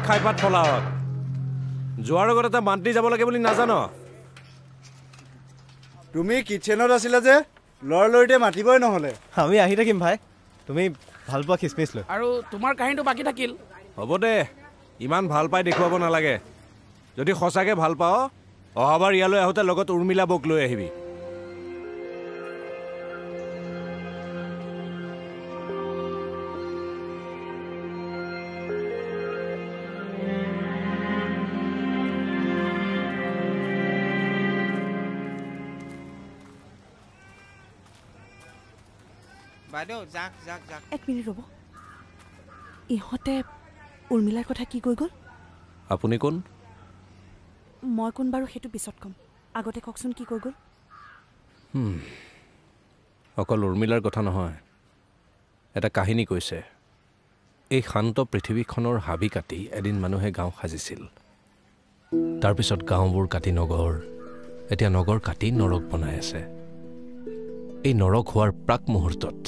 খাইপাত ফলাহত যোৱাৰ আগত এটা মান্তি যাব লাগে বুলি নাজানো তুমি কিচেনত আছিলা যে লৰলৰিতে মাতিবই নহলে আমি আহি থাকিম ভাই তুমি ভাল পোৱা খিচমিচ লৈ আৰু তোমাৰ কাহিনীটো বাকি থাকিল হ'ব দে ইমান ভাল পাই দেখুৱাব নালাগে যদি সঁচাকে ভাল পাও অহাবাৰ ইয়ালৈ আহোঁতে লগত উৰ্মিলা বক লৈ আহিবি এক মিনিট ৰ'ব ইহঁতে উৰ্মিলাৰ কথা কি কৈ গ'ল আপুনি কোন মই কোন বাৰু সেইটো পিছত ক'ম আগতে কওকচোন কি কৈ গ'ল অকল উৰ্মিলাৰ কথা নহয় এটা কাহিনী কৈছে এই শান্ত পৃথিৱীখনৰ হাবি কাটি এদিন মানুহে গাঁও সাজিছিল তাৰপিছত গাঁওবোৰ কাটি নগৰ এতিয়া নগৰ কাটি নৰক বনাই আছে এই নৰক হোৱাৰ প্ৰাক মুহূৰ্তত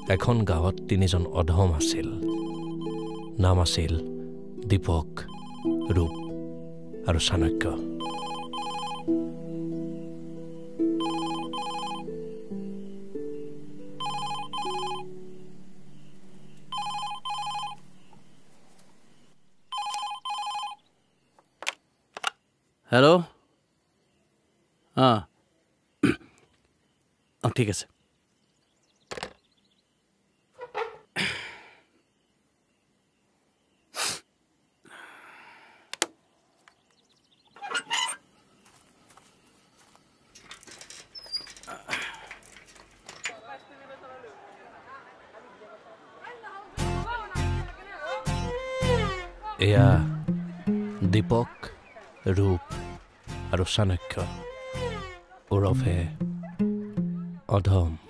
এখন গাঁৱত তিনিজন অধম আছিল নাম আছিল দীপক ৰূপ আৰু চাণক্য হেল্ল' ঠিক আছে এয়া দীপক ৰূপ আৰু চাণক্য ওৰফে অধম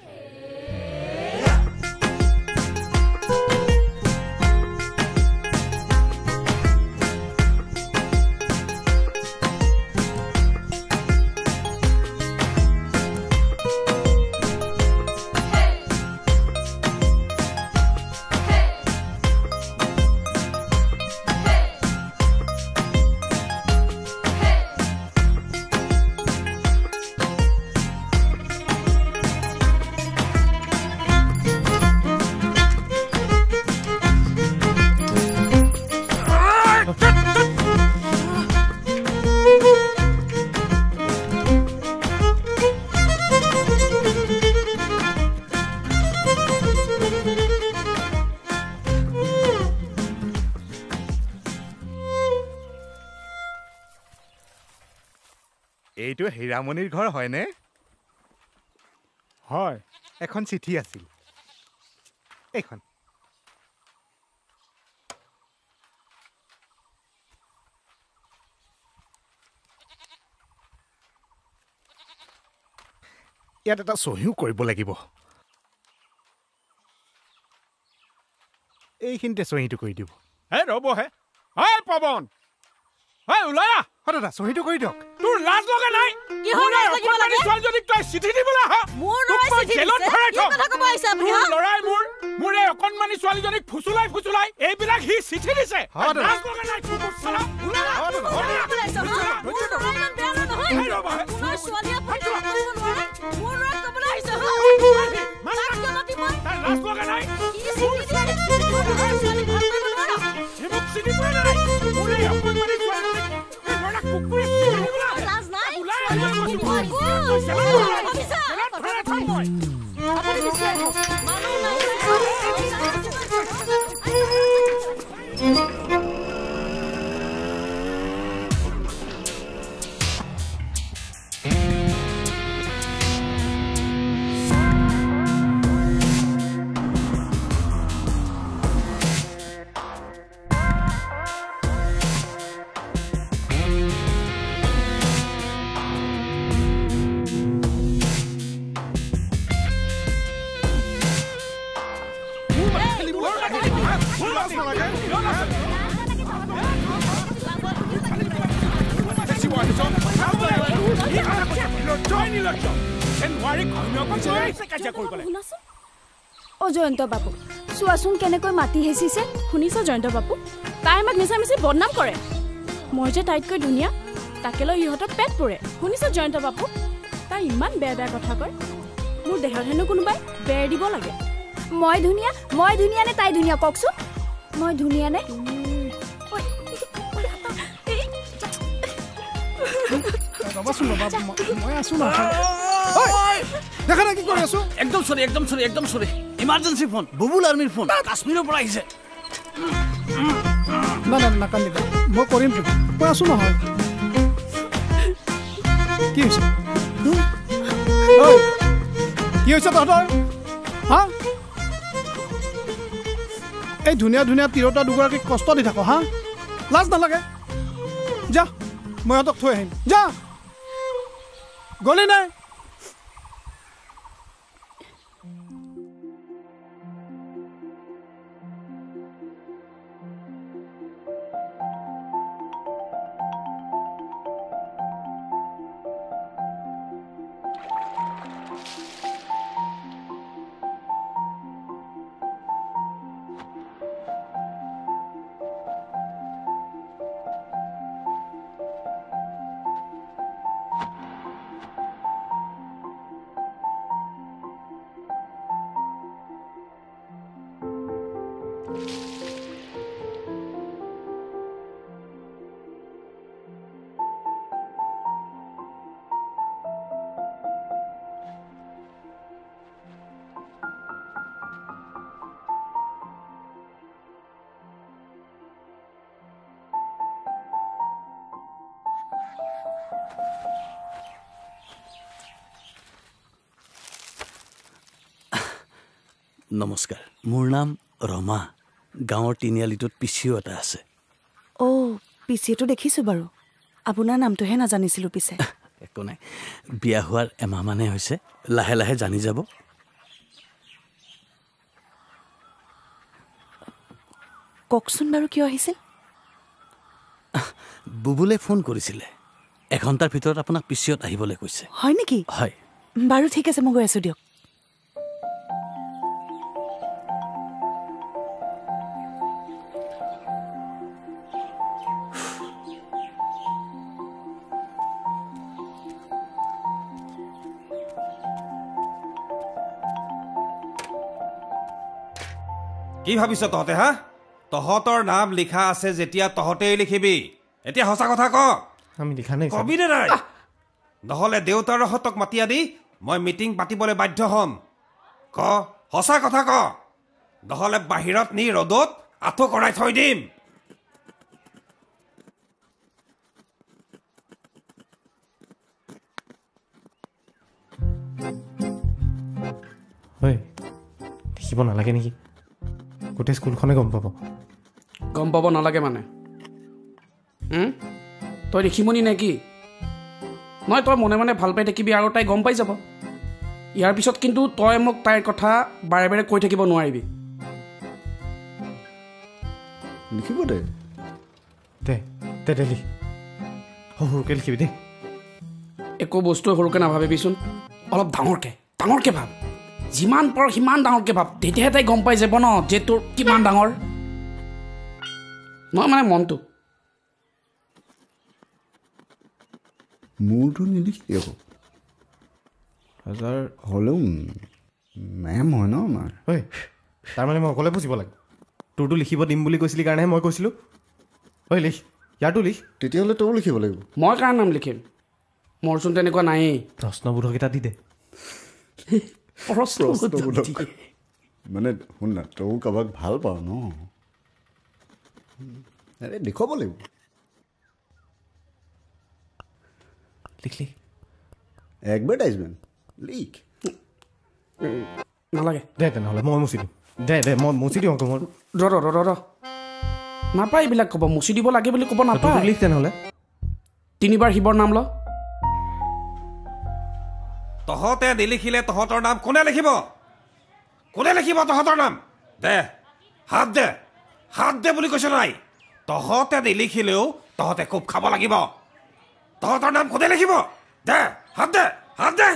এইটো হীৰামণিৰ ঘৰ হয়নে হয় এখন চিঠি আছিল এইখন ইয়াত এটা সহিও কৰিব লাগিব এইখিনিতে সহিটো কৰি দিব হে ৰ'ব হে পৱন ওলাই আহ দাদা সহিটো কৰি দিয়ক তোৰ লাজ লগা নাই কিহৰ লাজ লাগিব লাগে ছোৱালীজনীক তই চিঠি দিবলৈ আহ মোৰ ল'ৰাই চিঠি দিছে কি কথা ক'ব আহিছে আপুনি ল'ৰাই মোৰ এই অকণমানি ছোৱালীজনীক ফুচুলাই এইবিলাক সি চিঠি দিছে লাজ লগা নাই তোৰ চালা ওলাই আহ জয়ন্ত বাবু চোৱাচোন কেনেকৈ মাতি হেঁচিছে শুনিছ জয়ন্ত বাবু তাই আমাক মিছা মিছি বদনাম কৰে মই যে তাইতকৈ ধুনীয়া তাকে লৈ ইহঁতৰ পেট পৰে শুনিছ জয়ন্ত বাবু তাই ইমান বেয়া বেয়া কথা কয় মোৰ দেহত হেনো কোনোবাই বেৰ দিব লাগে মই ধুনীয়া নে তাই ধুনীয়া কওকচোন মই ধুনীয়া নে দেখা নাই কি কৰি আছো একদম চৰি ইমাৰ্জেঞ্চি ফোন বুবুল আৰ্মিৰ ফোন কাশ্মীৰৰ পৰা আহিছে না নাকান্দিবা মই কৰিম কৈ আছো নহয় কি হৈছে তহঁতৰ হা এই ধুনীয়া তিৰোতা দুগৰাকীক কষ্ট দি থাকো হা লাজ নালাগে যা মই সিহঁতক থৈ আহিম যা গ'লি নাই নমস্কাৰ মোৰ নাম ৰমা গাঁৱৰ তিনিআলিটোত পিচিও এটা আছে পিচিটো দেখিছোঁ বাৰু আপোনাৰ নামটোহে নাজানিছিলোঁ পিছে একো নাই বিয়া হোৱাৰ এমাহ মানে হৈছে লাহে লাহে জানি যাব কওকচোন বাৰু কিয় আহিছিল বুবুলে ফোন কৰিছিলে এঘণ্টাৰ ভিতৰত আপোনাক পিচিঅত আহিবলৈ কৈছে হয় নেকি হয় বাৰু ঠিক আছে মই গৈ আছোঁ দিয়ক কি ভাবিছ তহঁতে হা তহঁতৰ নাম লিখা আছে যেতিয়া তহঁতেই লিখিবি এতিয়া সঁচা কথা ক আমি লিখা নাই কবি নে নাই নহ'লে দেউতাৰহঁতক মাতি আনি মই মিটিং পাতিবলৈ বাধ্য হ'ম ক সঁচা কথা ক নহ'লে বাহিৰত নি ৰ'দত আঁঠু কৰাই থৈ দিম লিখিব নালাগে নেকি গোটেই স্কুলখনে গম পাব নালাগে মানে তই দেখিমনি নে কি নহয় তই মনে মনে ভাল পাই থাকিবি আৰু তাই গম পাই যাব ইয়াৰ পিছত কিন্তু তই মোক তাইৰ কথা বাৰে বাৰে কৈ থাকিব নোৱাৰিবি লিখিব দে লিখ সৰুকৈ লিখিবি দেই একো বস্তু সৰুকৈ নাভাবিবিচোন অলপ ডাঙৰকৈ ভাব যিমান পাৰ সিমান ডাঙৰকৈ ভাব তেতিয়াহে তাই গম পাই যাব ন যে তোৰ কিমান ডাঙৰ নহয় মানে মনটো মোৰটো নিলিখি আকৌ হাজাৰ হ'লেও মেম হয় ন আমাৰ ঐ তাৰমানে মই অকলে বুজিব লাগে তোৰটো লিখিব দিম বুলি কৈছিলি কাৰণেহে মই কৈছিলোঁ ঐ লিখ ইয়াৰটো লিখ তেতিয়াহ'লে তইও লিখিব লাগিব মই কাৰ নাম লিখিম মোৰচোন তেনেকুৱা নায়েই প্ৰশ্নবোধকেইটা দি দে মানে শুন না তইও কাৰোবাক ভাল পাওঁ ন আৰে দেখুৱাব লাগিব লিখ লিখ এডভাৰটাইজমেণ্ট লিখ নালাগে দে তেনেহ'লে মই মুচি দিম দে মই মুচি দিওঁ আকৌ মোৰ ৰ নাপায় এইবিলাক ক'ব মুচি দিব লাগে বুলি ক'ব নাপায় লিখ তেনেহ'লে 3 বাৰ শিৱৰ নাম ল তহঁতে নিলিখিলে তহঁতৰ নাম কোনে লিখিব তহঁতৰ নাম দে হাত দে বুলি কৈছে নাই তহঁতে নিলিখিলেও তহঁতে খুব খাব লাগিব তহঁতৰ নাম কোনে লিখিব দে হাত দে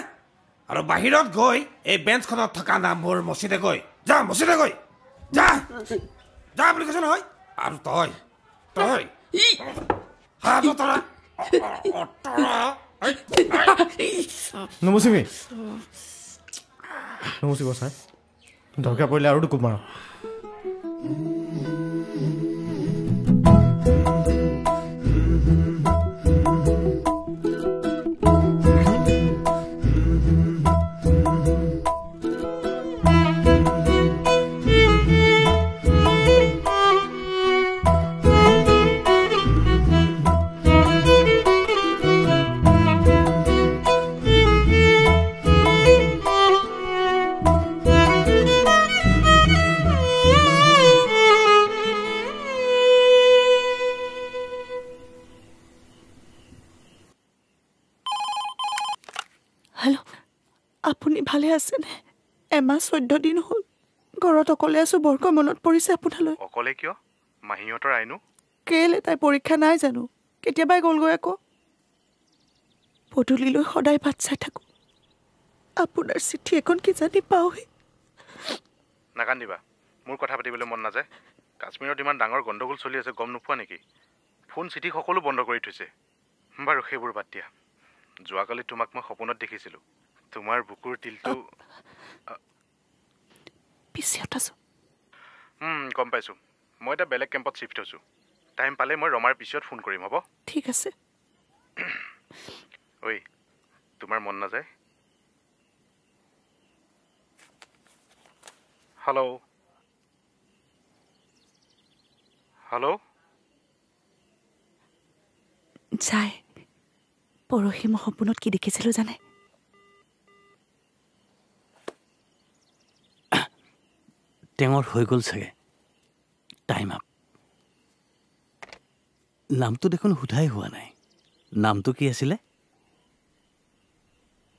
আৰু বাহিৰত গৈ এই বেঞ্চখনত থকা নামবোৰ মচিদে গৈ যা বুলি কৈছে নহয় আৰু তই হাত অতৰা নমচিবি নমচিব ছাৰ দৰকাৰ পৰিলে আৰু দুকোপ মাৰক হেল্ল' আপুনি ভালে আছেনে এমাহ 14 দিন হ'ল ঘৰত অকলে আছোঁ বৰকৈ মনত পৰিছে আপোনালৈ অকলে কিয় মাহীহঁতৰ আইনো কেলে তাই পৰীক্ষা নাই জানো কেতিয়াবাই গ'লগৈ আকৌ পদূলিলৈ সদায় বাট চাই থাকোঁ আপোনাৰ চিঠি এখন কি জানি পাওঁহি নাকান্দিবা মোৰ কথা পাতিবলৈ মন নাযায় কাশ্মীৰত ইমান ডাঙৰ গণ্ডগোল চলি আছে গম নোপোৱা নেকি ফোন চিঠি সকলো বন্ধ কৰি থৈছে বাৰু সেইবোৰ বাদ দিয়া যোৱাকালি তোমাক মই সপোনত দেখিছিলোঁ তোমাৰ বুকুৰ তিলটো পিছত আছোঁ গম পাইছোঁ মই এটা বেলেগ কেম্পত শ্বিফ্ট হৈছোঁ টাইম পালে মই ৰমাৰ পিছত ফোন কৰিম হ'ব ঠিক আছে ঐ তোমাৰ মন নাযায় হেল্ল' যায় পৰহি মই সপোনত কি দেখিছিলোঁ জানে টেঙৰ হৈ গ'ল চাগে টাইম আপ নামটো দেখোন সোধাই হোৱা নাই নামটো কি আছিলে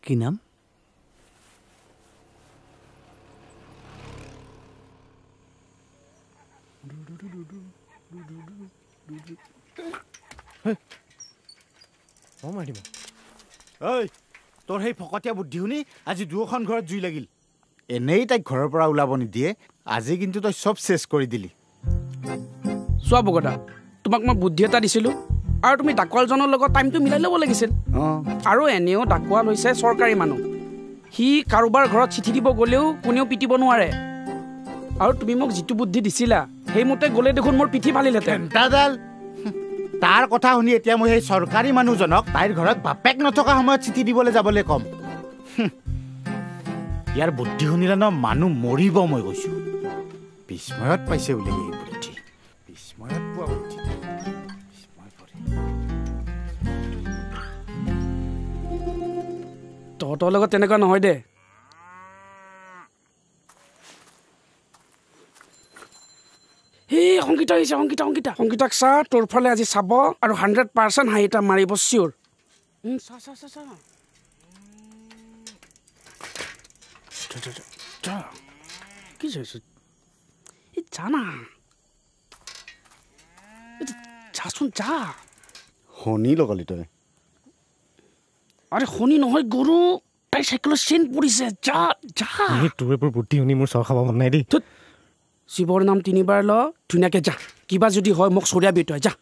কি নাম ঐ তোৰ সেই ফকতীয়া বুদ্ধি শুনি আজি দুখন ঘৰত জুই লাগিল এনেই তাইক ঘৰৰ পৰা ওলাব নিদিয়ে আজি কিন্তু তই চব চেছ কৰি দিলি চোৱা বগদা তোমাক মই বুদ্ধি এটা দিছিলোঁ আৰু তুমি ডাকুৱালজনৰ লগত টাইমটো মিলাই ল'ব লাগিছিল আৰু এনেও ডাকুৱাল হৈছে চৰকাৰী মানুহ সি কাৰোবাৰ ঘৰত চিঠি দিব গ'লেও কোনেও পিটিব নোৱাৰে আৰু তুমি মোক যিটো বুদ্ধি দিছিলা সেইমতে গ'লে দেখোন মোৰ পিঠি ফালিলহেঁতেন দাদাল তাৰ কথা শুনি এতিয়া মই সেই চৰকাৰী মানুহজনক তাইৰ ঘৰত বাপেক নথকা সময়ত চিঠি দিবলৈ যাবলৈ ক'ম ইয়াৰ বুদ্ধি শুনিলে ন মানুহ মৰিব মই কৈছোঁ বিস্ময়ত পাইছে বোলে এই বুদ্ধি বিস্ময়ত পোৱা বুদ্ধি তহঁতৰ লগত তেনেকুৱা নহয় দে এই সংগীতা আহিছে সংগীতাক চা তোৰ ফালে আজি চাব আৰু 100% হাঁহি এটা মাৰিব চিয়'ৰ কি চাইছো এই জানা যাচোন যা শনি লগালি তই আৰে শনি নহয় গৰু তাই চাইকেলত চেইন পৰিছে যা যা তোৰ এইবোৰ বুদ্ধি শুনি মোৰ চৰ খাব মন নাই দেই শিৱৰ নাম 3 বাৰ ল ধুনীয়াকে যা কিবা যদি হয় মোক চৰিয়াবি তই যা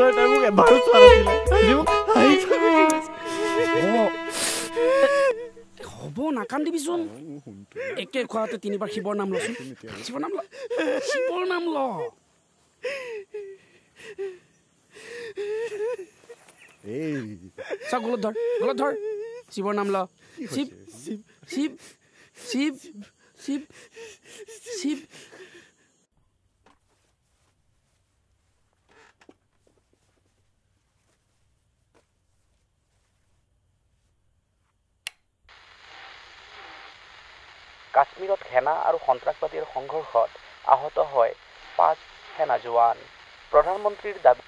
নহয় তাই মোক এবাৰো চোৱা নাছিলে আজি মোক হাঁহি হ'ব নাকান্দিবিচোন একে খোৱাতে 3বাৰ শিৱৰ নাম লচোন শিৱৰ নাম ল শিৱৰ নাম ল চা গলত ধৰ শিৱৰ নাম ল শিৱ শিৱ শিৱ শিৱ শিৱ কাশ্মীৰত সেনা আৰু সন্ত্ৰাসবাদীৰ সংঘৰ্ষত আহত হয় 5 সেনা জোৱান প্ৰধানমন্ত্ৰীৰ দাবী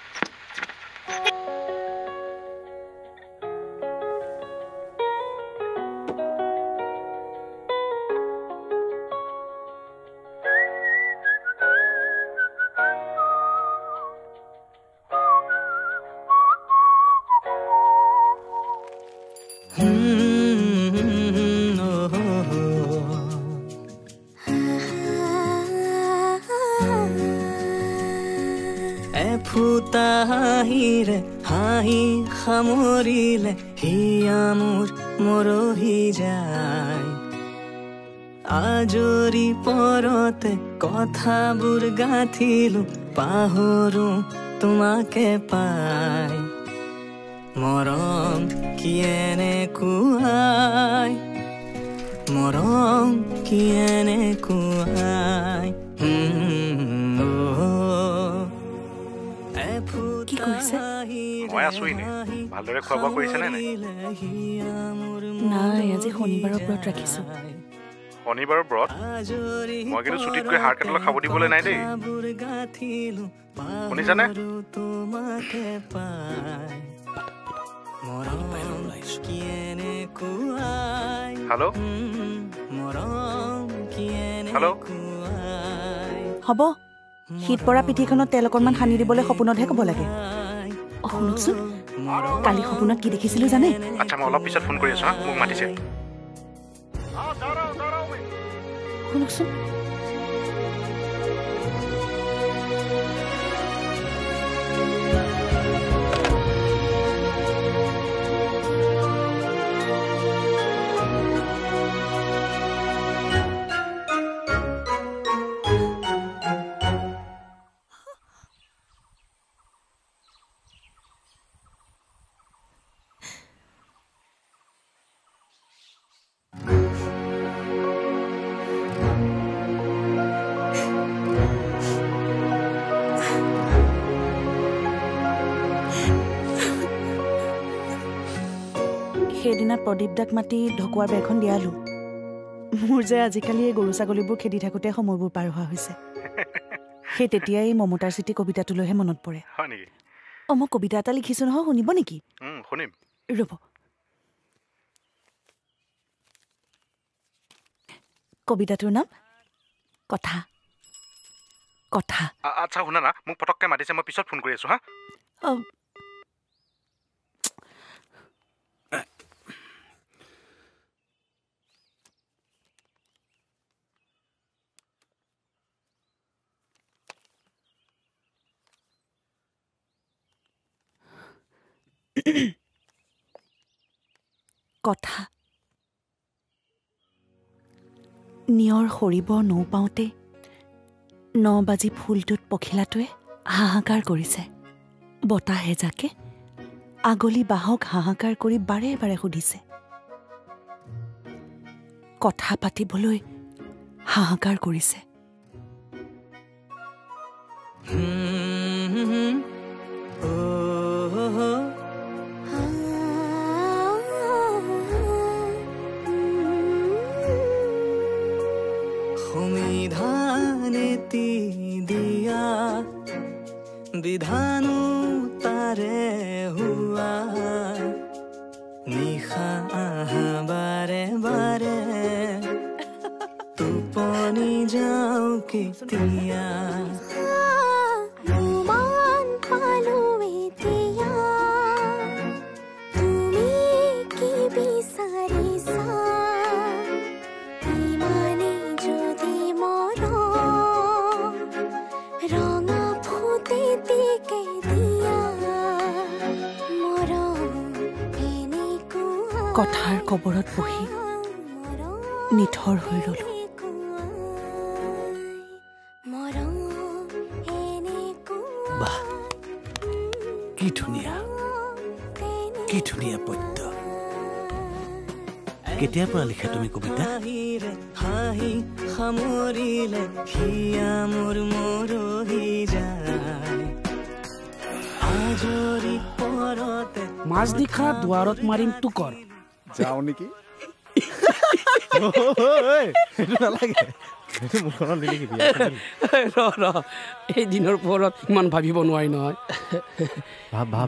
ফুটাহিৰে হাঁহি সামৰিলে হিয়া মোৰ মৰহি যায় আজৰি পৰতে কথাবোৰ গাঁঠিলো পাহৰো তোমাকে পাই মৰম কি এনেকুৱাই কি কৰিছে মই আছো এনে ভালদৰে খোৱা বোৱা কৰিছেনে নাই নাই আজি শনিবাৰৰ ব্ৰত ৰাখিছো শনিবাৰৰ ব্ৰত মই কিন্তু ছুটিত গৈ হাড় কাটলা খাব দিবলৈ নাই দেই শুনিছানে হেল্ল' হেল্ল' হ'ব শীত পৰা পিঠিখনত তেল অকণমান সানি দিবলৈ সপোনতহে ক'ব লাগে শুনকচোন কালি সপোনত কি দেখিছিলো জানে আচ্ছা মই অলপ পিছত ফোন কৰি আছো মোক মাতিছে শুনকচোন সেইদিনা প্ৰদীপ দাক মাতি ঢকুৱাৰ বেৰখন দিয়ালো মোৰ যে আজিকালি এই গৰু ছাগলীবোৰ খেদি থাকোঁতে সময়বোৰ পাৰ হোৱা হৈছে সেই তেতিয়াই মমতাৰ চিঠি কবিতাটোলৈহে মনত পৰে মই কবিতা এটা লিখিছো নহয় শুনিব নেকি শুনিম ৰ'ব কবিতাটোৰ নাম কথা কথা আচ্ছা শুনা না মোক পটককৈ মাতিছে মই পিছত ফোন কৰি আছো হা কথা নিয়ৰ সৰিব নৌ পাওঁতে 9 বাজি ফুলটোত পখিলাটোৱে হাহাকাৰ কৰিছে বতাহ এজাকে আগলি বাহক হাহাকাৰ কৰি বাৰে বাৰে সুধিছে কথা পাতিবলৈ হাহাকাৰ কৰিছে दिया विधानु तारे हुआ निशा बारे बारे तुपनी जाओ कितिया रंगा फूते के दिया কথাৰ কবৰত বহি নিথৰ হৈ ৰলো। বাহ, কি ধুনীয়া পদ্য। কেতিয়াৰ পৰা লিখা তুমি কবিতা? হাঁহি সামৰিলে হিয়া মোৰ মৰহি যায় আজৰি পৰতে মাছ নিশা দুৱাৰত মাৰিম তোকৰ। যাওঁ নেকি? নালাগে, মুখনত নিলিখিবি। এই দিনৰ পোহৰত ইমান ভাবিব নোৱাৰি নহয়।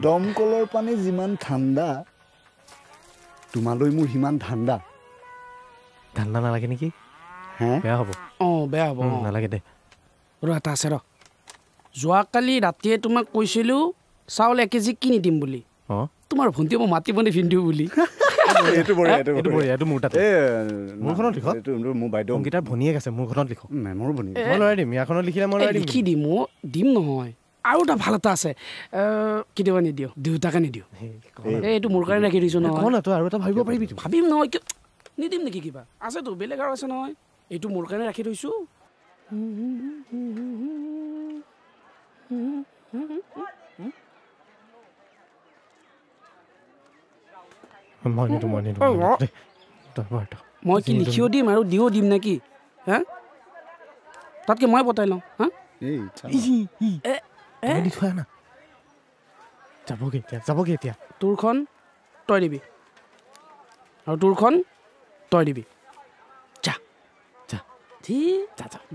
দমকলৰ পানী যিমান ঠাণ্ডা, তোমালৈ মোৰ সিমান ঠাণ্ডা। ঠাণ্ডা নালাগে নেকি? হে, বেয়া হ'ব। বেয়া হ'ব নালাগে দে। এটা আছে যোৱাকালি ৰাতিয়ে তোমাক কৈছিলো চাউল 1 কেজি কিনি দিম বুলি। তোমাৰ ভণ্টিয়ে মই মাতিব নি পিন্ধো বুলি। মোৰখনত লিখ। মোৰ বাইদেউ সংগীতাৰ ভনীয়েক আছে, মোৰখনত লিখ। মেমৰ ভনীয়েক মই লৰাই দিম, ইয়াখনত লিখিলে মই লৰাই দিম। লিখি দিম, দিম নহয়। আৰু এটা ভাল এটা আছে, কেতিয়াবা নিদিওঁ, দেউতাকে নিদিওঁ। এইটো মোৰ কাৰণে ৰাখি দিছো নহয়। তই আৰু এটা ভাবিব পাৰিবি? ভাবিম নহয়, নিদিম নেকি? কিবা আছেতো, বেলেগ আৰু আছে নহয়। এইটো মোৰ কাৰণে ৰাখি থৈছো। মই কি লিখিও দিম আৰু দিও দিম নেকি? হা, তাতকে মই বতাই লওঁ। হা, যাবগে এতিয়া। তোৰখন তই দিবি আৰু তোৰখন তই দিবি। যা যা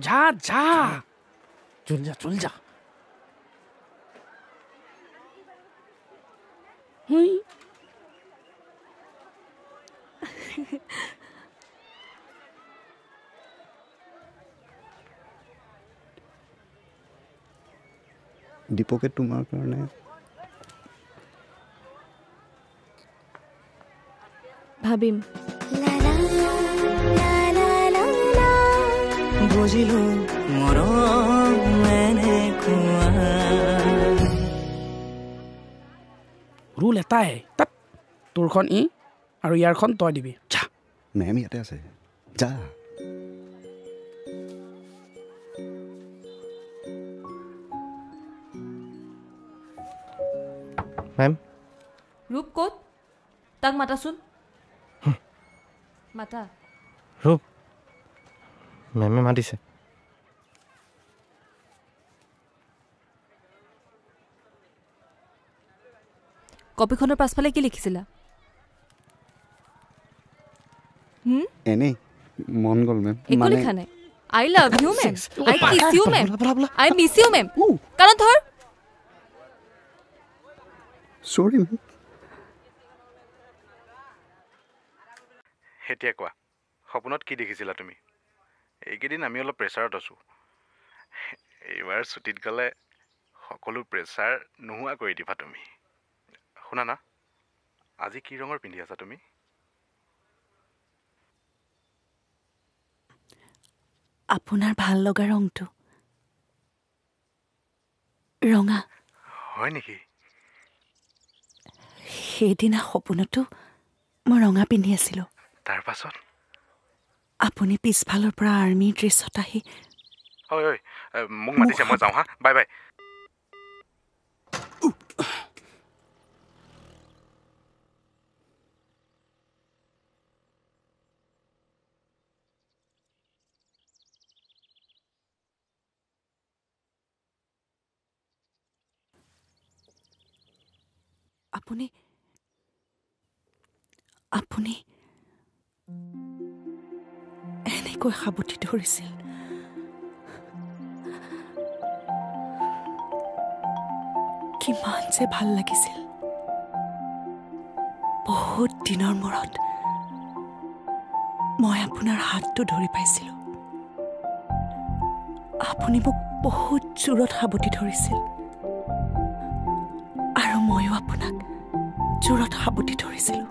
যা যা, চল যা। দীপকে তোমাৰ কাৰণে ভাবিম। বুজিলো মৰম এনেকুৱা। ৰুল এটাই, তাত তোৰখন ই আৰু ইয়াৰখন তই দিবি। যা, মেম ইয়াতে আছে, যা। মেম, ৰূপ ক'ত? তাক মাতাচোন। মাতা। ৰূপ, মেমে মাতিছে। কপিখনৰ পাছফালে কি লিখিছিলা? এনেই মন গ'ল মেম। একো লিখা নাই। আই লাভ ইউ মেম, আই কিছ you ma'am, I miss you ma'am. কাৰণ ধৰ সৰি মেম। এতিয়া কোৱা, সপোনত কি দেখিছিলা তুমি? এইকেইদিন আমি অলপ প্ৰেছাৰত আছোঁ। এইবাৰ ছুটীত গ'লে সকলো প্ৰেছাৰ নোহোৱা কৰি দিবা তুমি। শুনা না, আজি কি ৰঙৰ পিন্ধি আছা তুমি? আপোনাৰ ভাল লগা ৰংটো ৰঙা। হয় নেকি? সেইদিনা সপোনতো মই ৰঙা পিন্ধি আছিলোঁ। তাৰ পাছত আপুনি পিছফালৰ পৰা আৰ্মি ড্ৰেছত আহি। ঐ মোক মাতিছে, মই যাওঁ হা, বাই বাই। আপুনি আপুনি এনেকৈ সাৱটি ধৰিছিল। কিমান যে ভাল লাগিছিল। বহুত দিনৰ মূৰত মই আপোনাৰ হাতটো ধৰি পাইছিলোঁ। আপুনি মোক বহুত জোৰত সাৱটি ধৰিছিল আৰু ময়ো আপোনাক জোৰত সাৱটি ধৰিছিলোঁ।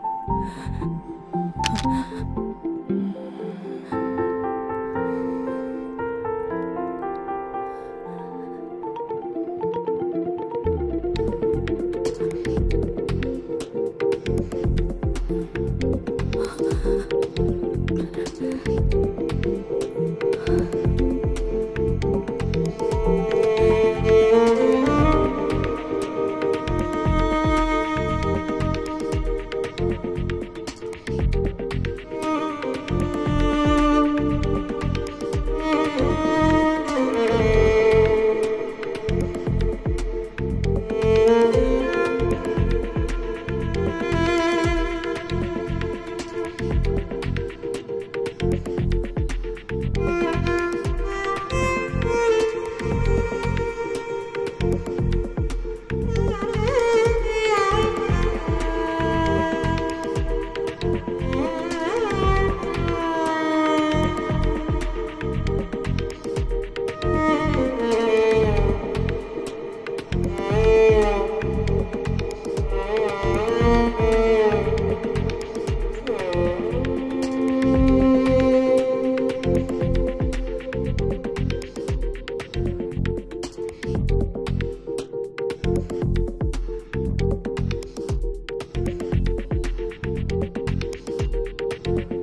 মেম